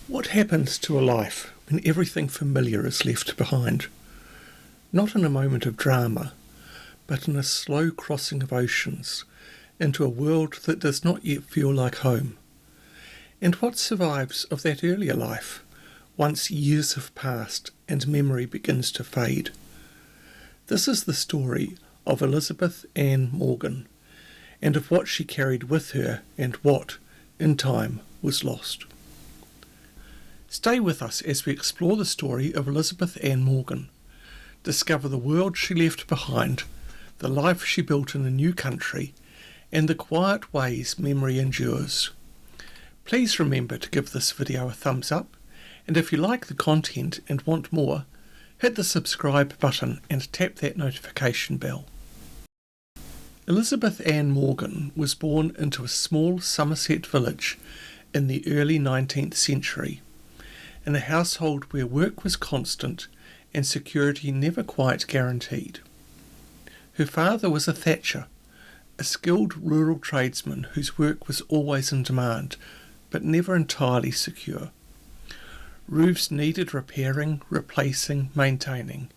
What happens to a life when everything familiar is left behind? Not in a moment of drama, but in a slow crossing of oceans into a world that does not yet feel like home. And what survives of that earlier life, once years have passed and memory begins to fade? This is the story of Elizabeth Ann Morgan, and of what she carried with her and what, in time, was lost. Stay with us as we explore the story of Elizabeth Ann Morgan, discover the world she left behind, the life she built in a new country, and the quiet ways memory endures. Please remember to give this video a thumbs up, and if you like the content and want more, hit the subscribe button and tap that notification bell. Elizabeth Ann Morgan was born into a small Somerset village in the early 19th century, in a household where work was constant and security never quite guaranteed. Her father was a thatcher, a skilled rural tradesman whose work was always in demand, but never entirely secure. Roofs needed repairing, replacing, maintaining.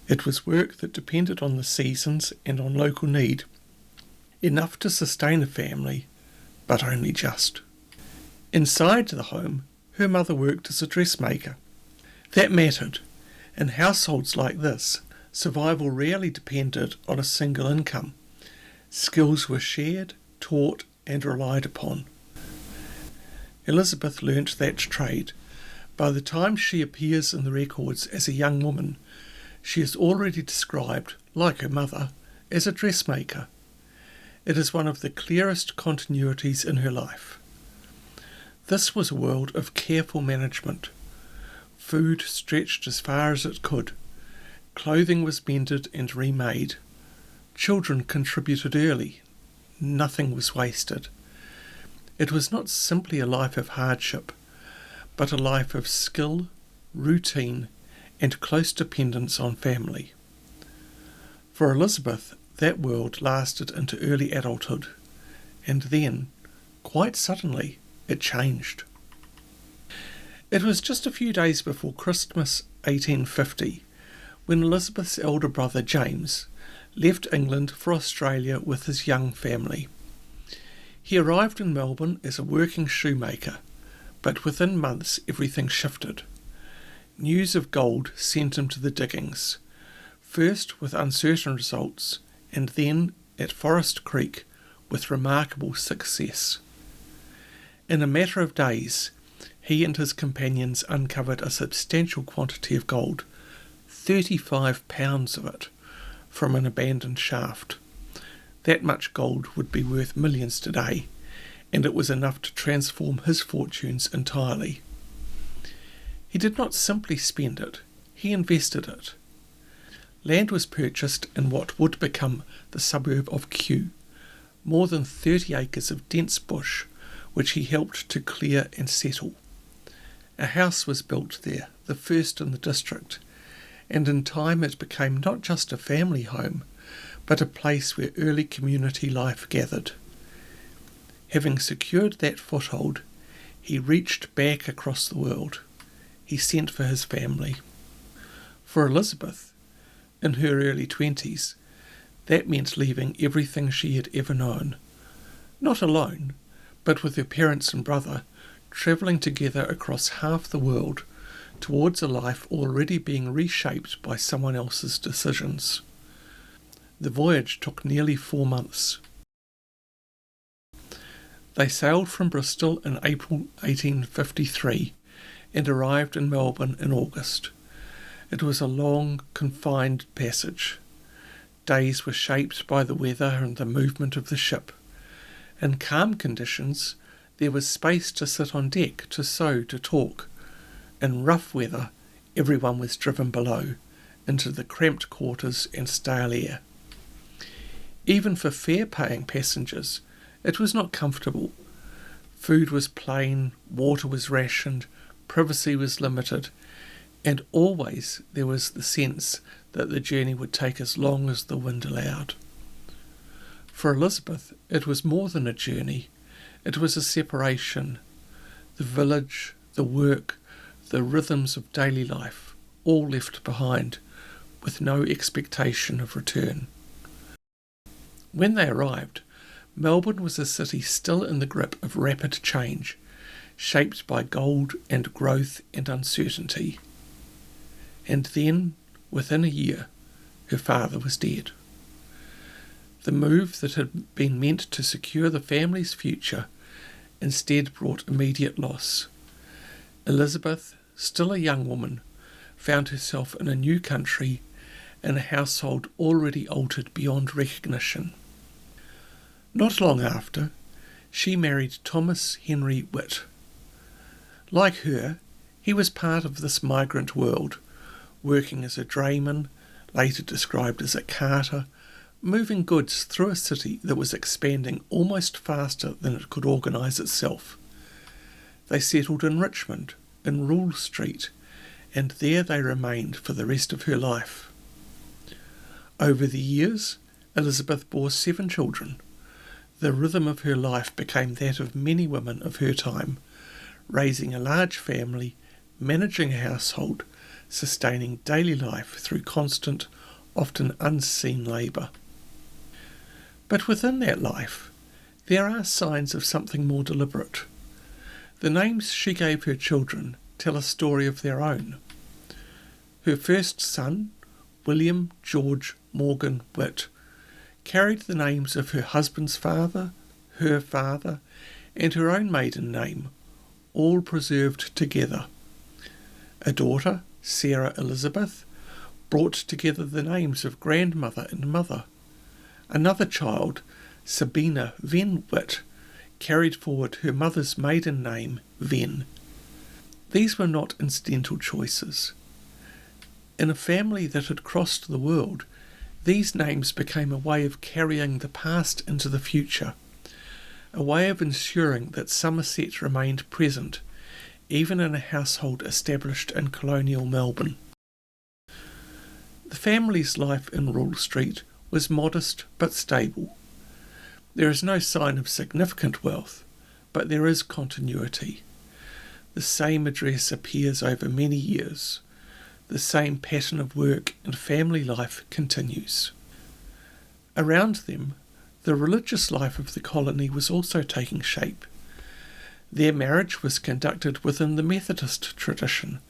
It was work that depended on the seasons and on local need, enough to sustain a family, but only just. Inside the home, her mother worked as a dressmaker. That mattered. In households like this, survival rarely depended on a single income. Skills were shared, taught, and relied upon. Elizabeth learnt that trade. By the time she appears in the records as a young woman, she is already described, like her mother, as a dressmaker. It is one of the clearest continuities in her life. This was a world of careful management. Food stretched as far as it could. Clothing was mended and remade. Children contributed early. Nothing was wasted. It was not simply a life of hardship, but a life of skill, routine, and close dependence on family. For Elizabeth, that world lasted into early adulthood, and then, quite suddenly, it changed. It was just a few days before Christmas 1850 when Elizabeth's elder brother James left England for Australia with his young family. He arrived in Melbourne as a working shoemaker, but within months everything shifted. News of gold sent him to the diggings, first with uncertain results, and then at Forest Creek with remarkable success. In a matter of days, he and his companions uncovered a substantial quantity of gold, 35 pounds of it, from an abandoned shaft. That much gold would be worth millions today, and it was enough to transform his fortunes entirely. He did not simply spend it, he invested it. Land was purchased in what would become the suburb of Kew, more than 30 acres of dense bush, which he helped to clear and settle. A house was built there, the first in the district, and in time it became not just a family home, but a place where early community life gathered. Having secured that foothold, he reached back across the world. He sent for his family. For Elizabeth, in her early 20s, that meant leaving everything she had ever known. Not alone, but with her parents and brother, travelling together across half the world towards a life already being reshaped by someone else's decisions. The voyage took nearly 4 months. They sailed from Bristol in April 1853 and arrived in Melbourne in August. It was a long, confined passage. Days were shaped by the weather and the movement of the ship. In calm conditions, there was space to sit on deck, to sew, to talk. In rough weather, everyone was driven below, into the cramped quarters and stale air. Even for fare-paying passengers, it was not comfortable. Food was plain, water was rationed, privacy was limited, and always there was the sense that the journey would take as long as the wind allowed. For Elizabeth, it was more than a journey. It was a separation. The village, the work, the rhythms of daily life, all left behind, with no expectation of return. When they arrived, Melbourne was a city still in the grip of rapid change, shaped by gold and growth and uncertainty. And then, within a year, her father was dead. The move that had been meant to secure the family's future instead brought immediate loss. Elizabeth, still a young woman, found herself in a new country, in a household already altered beyond recognition. Not long after, she married Thomas Henry Witt. Like her, he was part of this migrant world, working as a drayman, later described as a carter, moving goods through a city that was expanding almost faster than it could organise itself. They settled in Richmond, in Rule Street, and there they remained for the rest of her life. Over the years, Elizabeth bore 7 children. The rhythm of her life became that of many women of her time, raising a large family, managing a household, sustaining daily life through constant, often unseen labour. But within that life, there are signs of something more deliberate. The names she gave her children tell a story of their own. Her first son, William George Morgan Witt, carried the names of her husband's father, her father, and her own maiden name, all preserved together. A daughter, Sarah Elizabeth, brought together the names of grandmother and mother. Another child, Sabina Venn Witt, carried forward her mother's maiden name, Venn. These were not incidental choices. In a family that had crossed the world, these names became a way of carrying the past into the future, a way of ensuring that Somerset remained present, even in a household established in colonial Melbourne. The family's life in Rule Street was modest but stable. There is no sign of significant wealth, but there is continuity. The same address appears over many years. The same pattern of work and family life continues. Around them, the religious life of the colony was also taking shape. Their marriage was conducted within the Methodist tradition,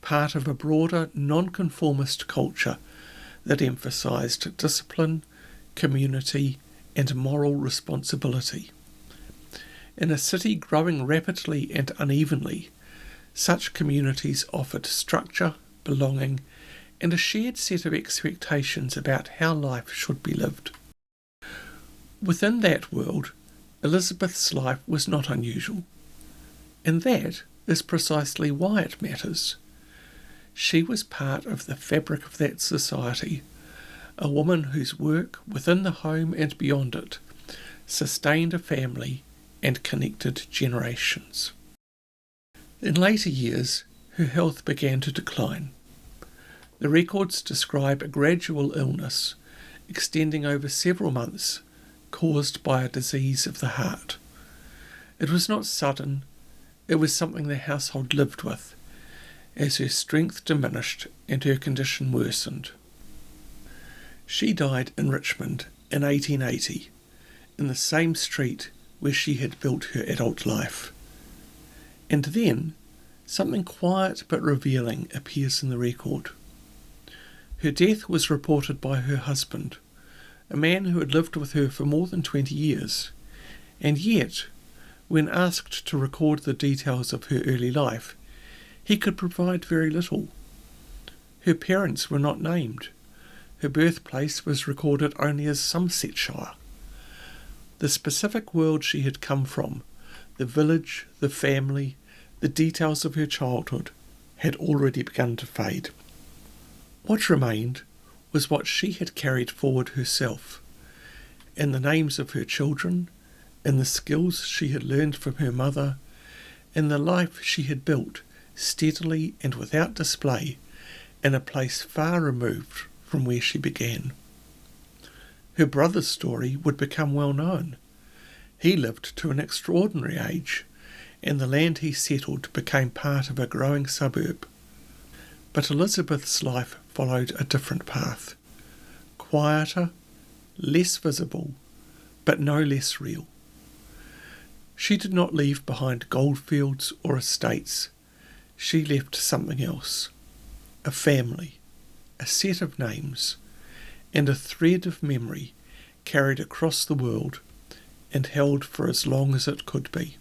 part of a broader nonconformist culture that emphasised discipline, community, and moral responsibility. In a city growing rapidly and unevenly, such communities offered structure, belonging, and a shared set of expectations about how life should be lived. Within that world, Elizabeth's life was not unusual, and that is precisely why it matters. She was part of the fabric of that society, a woman whose work within the home and beyond it sustained a family and connected generations. In later years, her health began to decline. The records describe a gradual illness, extending over several months, caused by a disease of the heart. It was not sudden, it was something the household lived with, as her strength diminished and her condition worsened. She died in Richmond in 1880, in the same street where she had built her adult life. And then, something quiet but revealing appears in the record. Her death was reported by her husband, a man who had lived with her for more than 20 years, and yet, when asked to record the details of her early life, he could provide very little. Her parents were not named. Her birthplace was recorded only as Somersetshire. The specific world she had come from, the village, the family, the details of her childhood, had already begun to fade. What remained was what she had carried forward herself, in the names of her children, in the skills she had learned from her mother, in the life she had built, steadily and without display, in a place far removed from where she began. Her brother's story would become well known. He lived to an extraordinary age, and the land he settled became part of a growing suburb. But Elizabeth's life followed a different path, quieter, less visible, but no less real. She did not leave behind goldfields or estates. She left something else, a family, a set of names, and a thread of memory carried across the world and held for as long as it could be.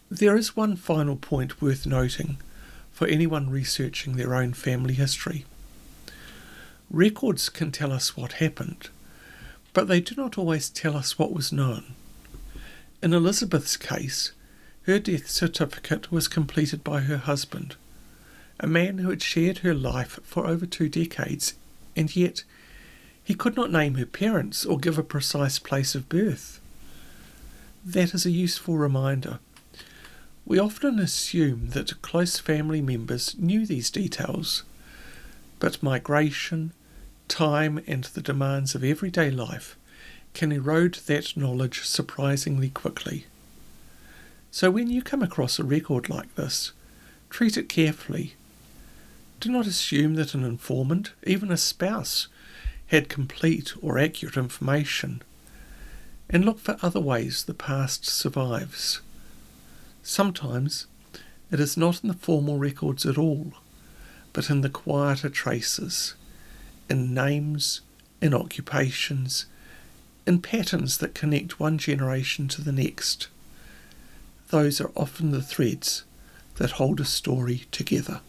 There is one final point worth noting for anyone researching their own family history. Records can tell us what happened, but they do not always tell us what was known. In Elizabeth's case, her death certificate was completed by her husband, a man who had shared her life for over 2 decades, and yet he could not name her parents or give a precise place of birth. That is a useful reminder. We often assume that close family members knew these details, but migration, time, and the demands of everyday life can erode that knowledge surprisingly quickly. So when you come across a record like this, treat it carefully. Do not assume that an informant, even a spouse, had complete or accurate information, and look for other ways the past survives. Sometimes it is not in the formal records at all, but in the quieter traces, in names, in occupations, in patterns that connect one generation to the next. Those are often the threads that hold a story together.